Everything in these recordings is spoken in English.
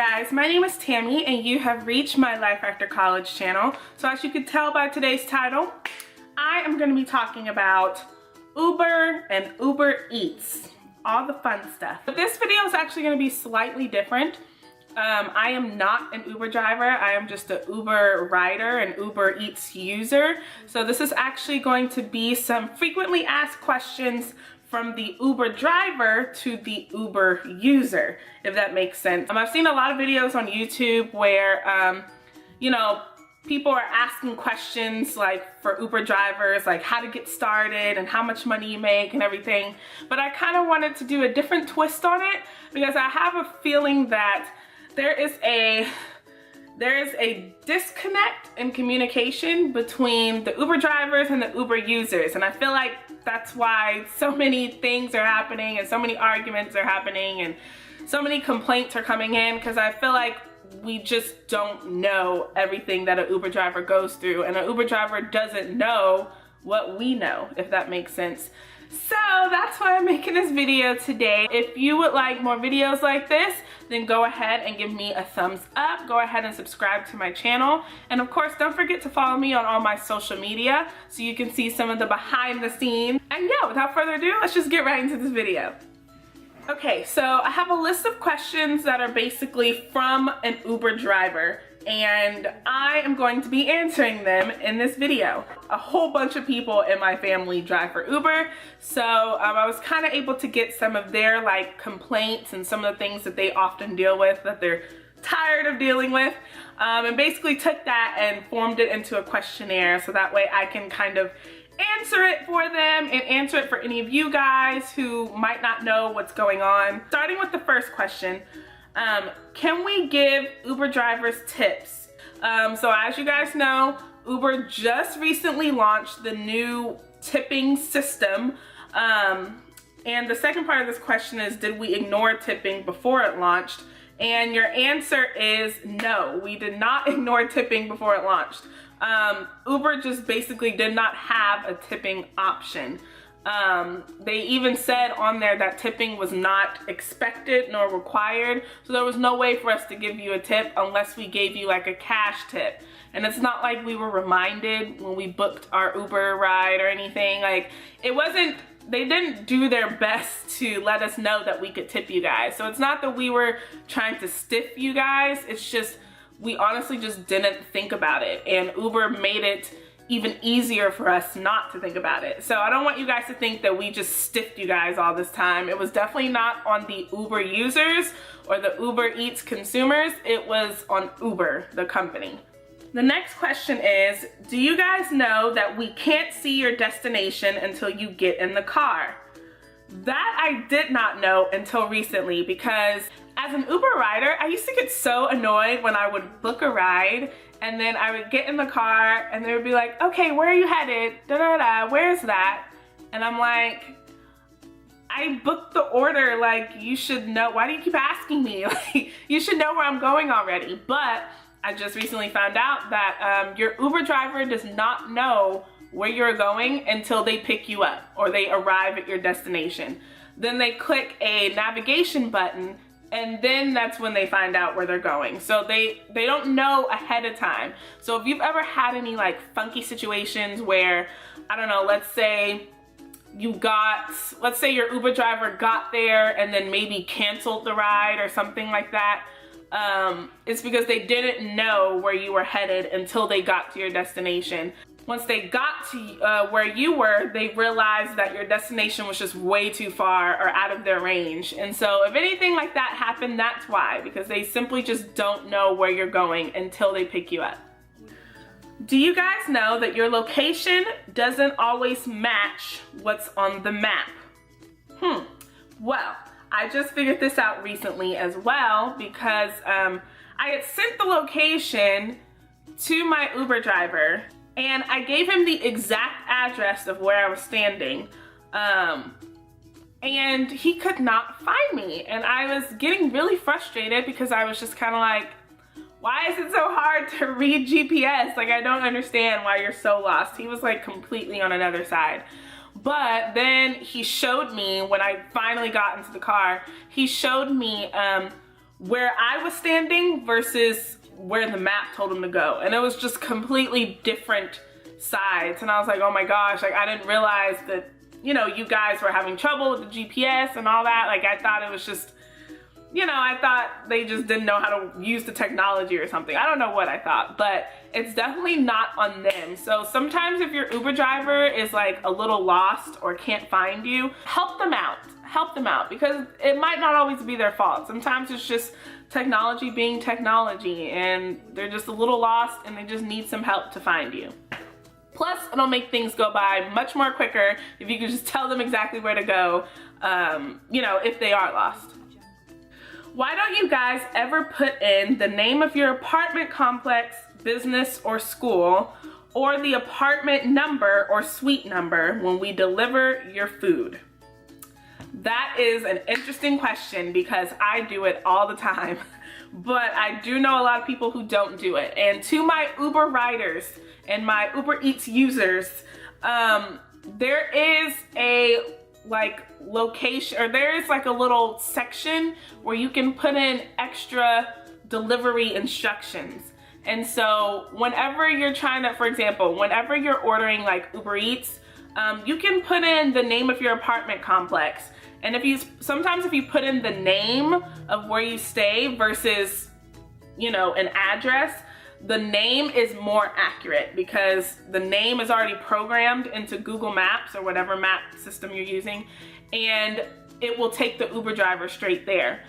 guys, my name is Tammy and you have reached my Life After College channel. So as you can tell by today's title, I am going to be talking about Uber and UberEATS, all the fun stuff. But this video is actually going to be slightly different. I am not an Uber driver. I am just an Uber rider and UberEATS user. So this is actually going to be some frequently asked questions from the Uber driver to the Uber user, if that makes sense. I've seen a lot of videos on YouTube where, you know, people are asking questions like for Uber drivers, like how to get started and how much money you make and everything. But I kind of wanted to do a different twist on it because I have a feeling that there is a disconnect in communication between the Uber drivers and the Uber users. And I feel like that's why so many things are happening and so many arguments are happening and so many complaints are coming in, because I feel like we just don't know everything that an Uber driver goes through, and an Uber driver doesn't know what we know, if that makes sense. So that's why I'm making this video today. If you would like more videos like this, then go ahead and give me a thumbs up. Go ahead and subscribe to my channel. And of course, don't forget to follow me on all my social media so you can see some of the behind the scenes. And yeah, without further ado, let's just get right into this video. Okay, so I have a list of questions that are basically from an Uber driver, and I am going to be answering them in this video. A whole bunch of people in my family drive for Uber, so I was kind of able to get some of their complaints and some of the things that they often deal with that they're tired of dealing with, and basically took that and formed it into a questionnaire so that way I can kind of answer it for them and answer it for any of you guys who might not know what's going on. Starting with the first question, can we give Uber drivers tips? So as you guys know, Uber just recently launched the new tipping system. And the second part of this question is, did we ignore tipping before it launched? And your answer is no, we did not ignore tipping before it launched. Uber just basically did not have a tipping option. They even said on there that tipping was not expected nor required, so there was no way for us to give you a tip unless we gave you like a cash tip. And it's not like we were reminded when we booked our Uber ride or anything. Like, it wasn't, they didn't do their best to let us know that we could tip you guys. So it's not that we were trying to stiff you guys, it's just we honestly just didn't think about it, and Uber made it even easier for us not to think about it. So I don't want you guys to think that we just stiffed you guys all this time. It was definitely not on the Uber users or the UberEATS consumers. It was on Uber, the company. The next question is, do you guys know that we can't see your destination until you get in the car? That I did not know until recently, because as an Uber rider, I used to get so annoyed when I would book a ride and then I would get in the car and they would be like, okay, where are you headed? Da da da, where's that? And I'm like, I booked the order, like, you should know. Why do you keep asking me? Like, you should know where I'm going already. But I just recently found out that your Uber driver does not know where you're going until they pick you up or they arrive at your destination. Then they click a navigation button, and then that's when they find out where they're going. So they don't know ahead of time. So if you've ever had any funky situations where, I don't know, let's say your Uber driver got there and then maybe canceled the ride or something like that, it's because they didn't know where you were headed until they got to your destination. Once they got to where you were, they realized that your destination was just way too far or out of their range. And so if anything like that happened, that's why, because they simply just don't know where you're going until they pick you up. Do you guys know that your location doesn't always match what's on the map? Well, I just figured this out recently as well, because I had sent the location to my Uber driver, and I gave him the exact address of where I was standing, and he could not find me. And I was getting really frustrated because I was just kind of like, why is it so hard to read GPS? Like, I don't understand why you're so lost. He was like completely on another side. But then he showed me, when I finally got into the car, he showed me where I was standing versus where the map told him to go. And it was just completely different sides. And I was like, oh my gosh, like I didn't realize that, you know, you guys were having trouble with the GPS and all that. Like I thought it was just, you know, I thought they just didn't know how to use the technology or something. I don't know what I thought, but it's definitely not on them. So sometimes if your Uber driver is like a little lost or can't find you, help them out. Help them out, because it might not always be their fault. Sometimes it's just technology being technology and they're just a little lost and they just need some help to find you. Plus, it'll make things go by much more quicker if you can just tell them exactly where to go, you know, if they are lost. Why don't you guys ever put in the name of your apartment complex, business, or school, or the apartment number or suite number when we deliver your food? That is an interesting question because I do it all the time, but I do know a lot of people who don't do it. And to my Uber riders and my UberEATS users, there is a like location, or there is like a little section where you can put in extra delivery instructions. And so whenever you're trying to, for example, whenever you're ordering like UberEATS, you can put in the name of your apartment complex. And sometimes if you put in the name of where you stay versus, you know, an address, the name is more accurate because the name is already programmed into Google Maps or whatever map system you're using, and it will take the Uber driver straight there.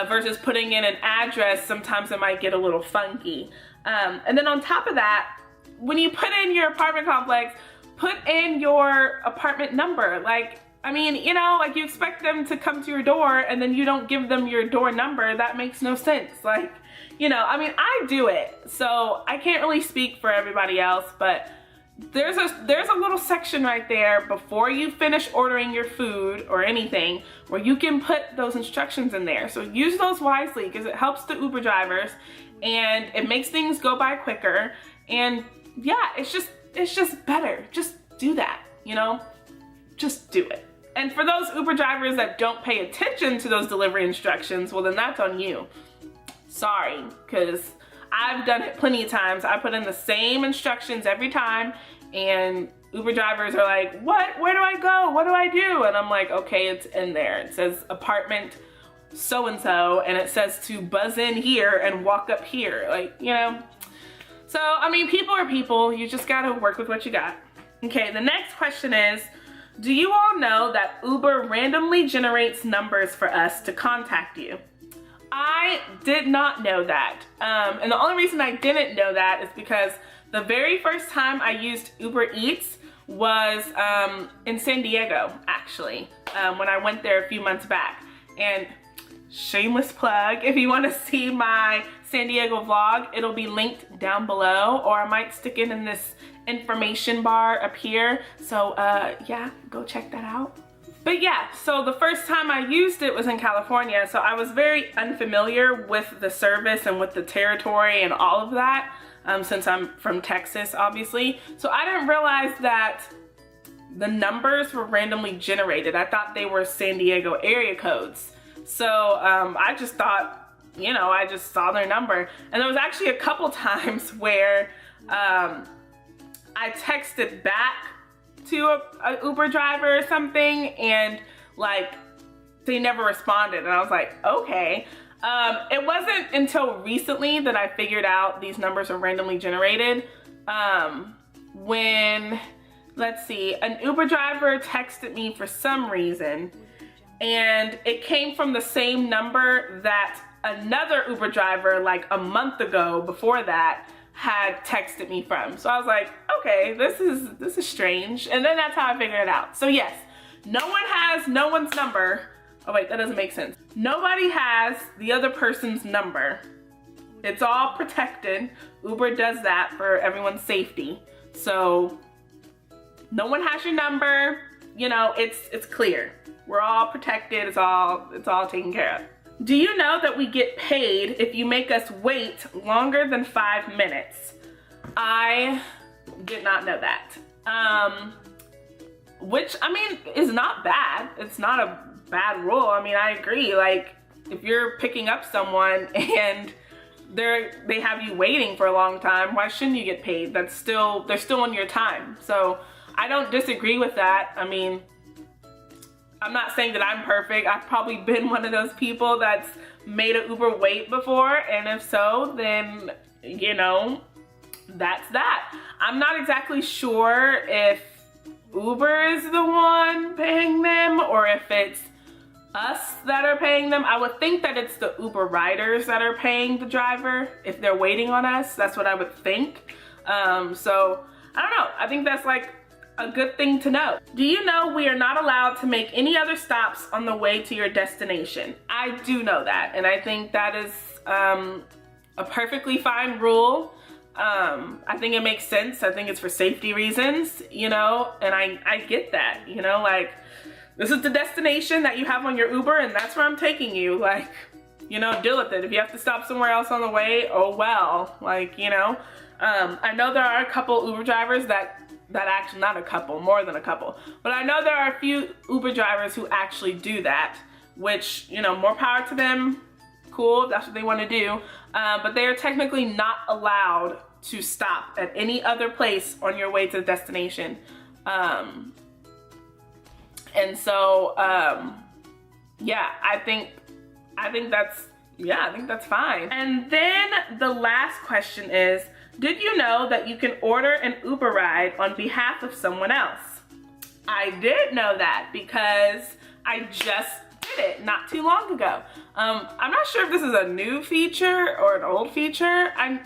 Versus putting in an address, sometimes it might get a little funky. And then on top of that, when you put in your apartment complex, put in your apartment number. Like, I mean, you know, like you expect them to come to your door and then you don't give them your door number. That makes no sense. Like, you know, I mean, I do it, so I can't really speak for everybody else, but there's a little section right there before you finish ordering your food or anything where you can put those instructions in there. So use those wisely because it helps the Uber drivers and it makes things go by quicker. And yeah, it's just better. Just do that, you know? Just do it. And for those Uber drivers that don't pay attention to those delivery instructions, well then that's on you. Sorry, because I've done it plenty of times. I put in the same instructions every time and Uber drivers are like, what? Where do I go? What do I do? And I'm like, okay, it's in there. It says apartment so-and-so and it says to buzz in here and walk up here. Like, you know. So, I mean, people are people. You just gotta work with what you got. Okay, the next question is, do you all know that Uber randomly generates numbers for us to contact you? I did not know that. And the only reason I didn't know that is because the very first time I used UberEATS was in San Diego, actually, when I went there a few months back. And shameless plug, if you want to see my San Diego vlog, it'll be linked down below, or I might stick it in this information bar up here. So yeah, go check that out. But yeah, so the first time I used it was in California, so I was very unfamiliar with the service and with the territory and all of that, since I'm from Texas, obviously. So I didn't realize that the numbers were randomly generated. I thought they were San Diego area codes. So I just thought, you know, I just saw their number. And there was actually a couple times where I texted back to a Uber driver or something and like they never responded, and I was like, okay. It wasn't until recently that I figured out these numbers are randomly generated. When, let's see, an Uber driver texted me for some reason and it came from the same number that another Uber driver like a month ago before that had texted me from. So I was like, okay, this is strange. And then that's how I figured it out. So yes, no one has no one's number. Oh wait, that doesn't make sense. Nobody has the other person's number. It's all protected. Uber does that for everyone's safety. So no one has your number. You know, it's clear. We're all protected. It's all taken care of. Do you know that we get paid if you make us wait longer than 5 minutes? I did not know that. Which, I mean, is not bad. It's not a bad rule. I mean, I agree. Like, if you're picking up someone and they have you waiting for a long time, why shouldn't you get paid? They're still on your time. So I don't disagree with that. I mean, I'm not saying that I'm perfect. I've probably been one of those people that's made an Uber wait before, and if so, then, you know, that's that. I'm not exactly sure if Uber is the one paying them or if it's us that are paying them. I would think that it's the Uber riders that are paying the driver if they're waiting on us. That's what I would think. So I don't know. I think that's like a good thing to know. Do you know we are not allowed to make any other stops on the way to your destination? I do know that, and I think that is a perfectly fine rule. I think it makes sense. I think it's for safety reasons, you know, and I get that, you know, like, this is the destination that you have on your Uber and that's where I'm taking you. Like, you know, deal with it. If you have to stop somewhere else on the way, oh well, like, you know. I know there are a couple Uber drivers that actually, not a couple, more than a couple, but I know there are a few Uber drivers who actually do that, which, you know, more power to them. Cool, if that's what they want to do. But they are technically not allowed to stop at any other place on your way to the destination. And so, yeah, I think that's fine. And then the last question is, did you know that you can order an Uber ride on behalf of someone else? I did know that because I just did it not too long ago. I'm not sure if this is a new feature or an old feature. I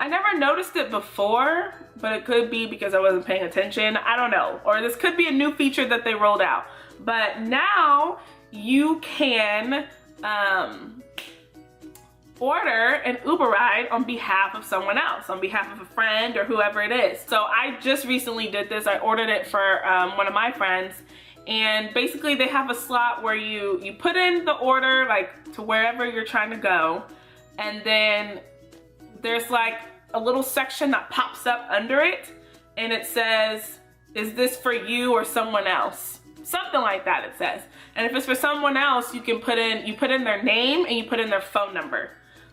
never noticed it before, but it could be because I wasn't paying attention. I don't know. Or this could be a new feature that they rolled out. But now you can order an Uber ride on behalf of someone else, on behalf of a friend or whoever it is. So I just recently did this. I ordered it for one of my friends, and basically they have a slot where you put in the order, like, to wherever you're trying to go, and then there's like a little section that pops up under it, and it says, is this for you or someone else? Something like that, it says. And if it's for someone else, you put in their name and you put in their phone number.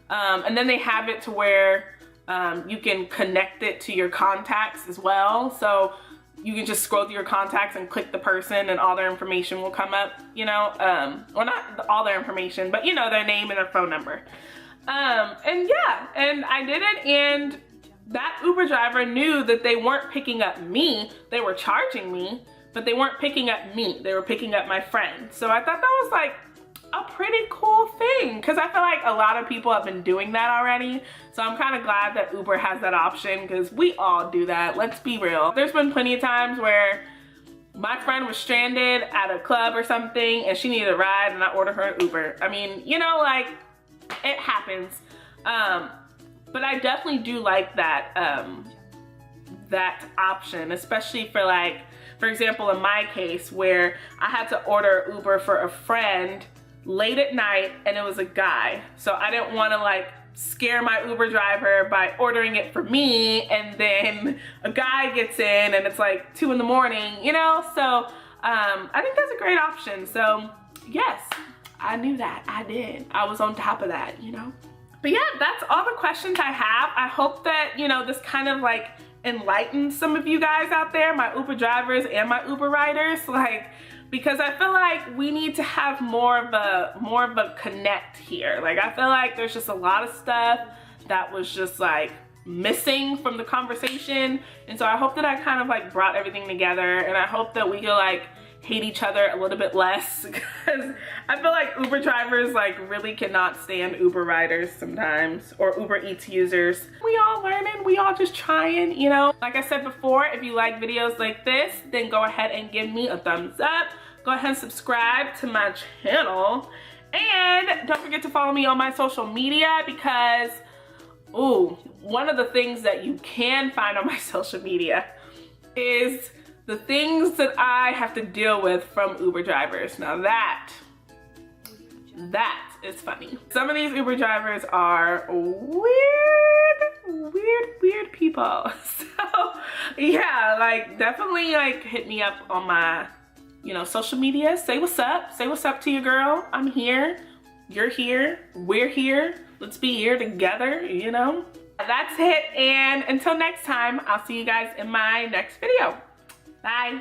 And then they have it to where you can connect it to your contacts as well. So you can just scroll through your contacts and click the person and all their information will come up, you know. Well, not all their information, but, you know, their name and their phone number. And yeah, and I did it, and that Uber driver knew that they weren't picking up me. They were charging me, but they weren't picking up me. They were picking up my friend. So I thought that was like a pretty cool thing, because I feel like a lot of people have been doing that already. So I'm kind of glad that Uber has that option, because we all do that. Let's be real. There's been plenty of times where my friend was stranded at a club or something and she needed a ride and I ordered her an Uber. I mean, you know, like, it happens. But I definitely do like that, that option, especially for, like, for example, in my case where I had to order Uber for a friend late at night and it was a guy. So I didn't want to, like, scare my Uber driver by ordering it for me and then a guy gets in and it's like 2 in the morning, you know? So I think that's a great option. So yes, I knew that. I did. I was on top of that, you know? But yeah, that's all the questions I have. I hope that, you know, this kind of like enlightens some of you guys out there, my Uber drivers and my Uber riders, like, because I feel like we need to have more of a connect here. Like, I feel like there's just a lot of stuff that was just like missing from the conversation. And so I hope that I kind of like brought everything together, and I hope that we can like hate each other a little bit less, because I feel like Uber drivers like really cannot stand Uber riders sometimes, or UberEATS users. We all learning, we all just trying, you know? Like I said before, if you like videos like this, then go ahead and give me a thumbs up. Go ahead and subscribe to my channel. And don't forget to follow me on my social media, because, ooh, one of the things that you can find on my social media is the things that I have to deal with from Uber drivers. Now that is funny. Some of these Uber drivers are weird people. So yeah, like, definitely like hit me up on my, you know, social media. Say what's up to your girl. I'm here. You're here, we're here. Let's be here together, you know? That's it, and until next time, I'll see you guys in my next video. Bye.